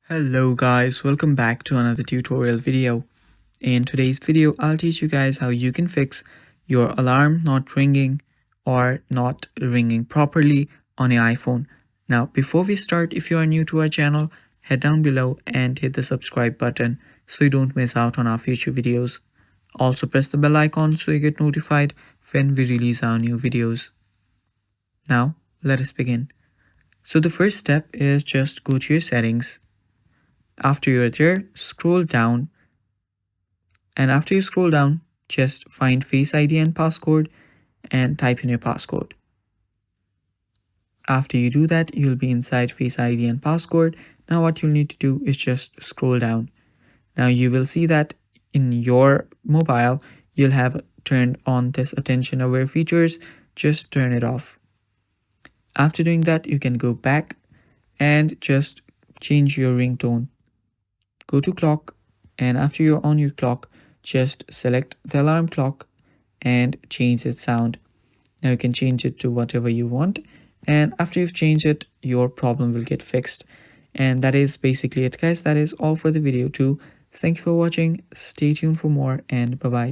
Hello guys, welcome back to another tutorial video. In today's video, I'll teach you guys how you can fix your alarm not ringing or not ringing properly on your iPhone. Now, before we start, if you are new to our channel, head down below and hit the subscribe button so you don't miss out on our future videos. Also press the bell icon so you get notified when we release our new videos. Now, let us begin. So the first step is just go to your settings. After you're there, scroll down, and after you scroll down, just find Face ID and passcode and type in your passcode. After you do that, you'll be inside Face ID and passcode. Now what you'll need to do is just scroll down. Now you will see that in your mobile, you'll have turned on this attention aware features. Just turn it off. After doing that, you can go back and just change your ringtone. Go to clock, and after you're on your clock, just select the alarm clock and change its sound. Now you can change it to whatever you want, and after you've changed it, your problem will get fixed. And that is basically it, guys. That is all for the video too. Thank you for watching. Stay tuned for more, and bye bye.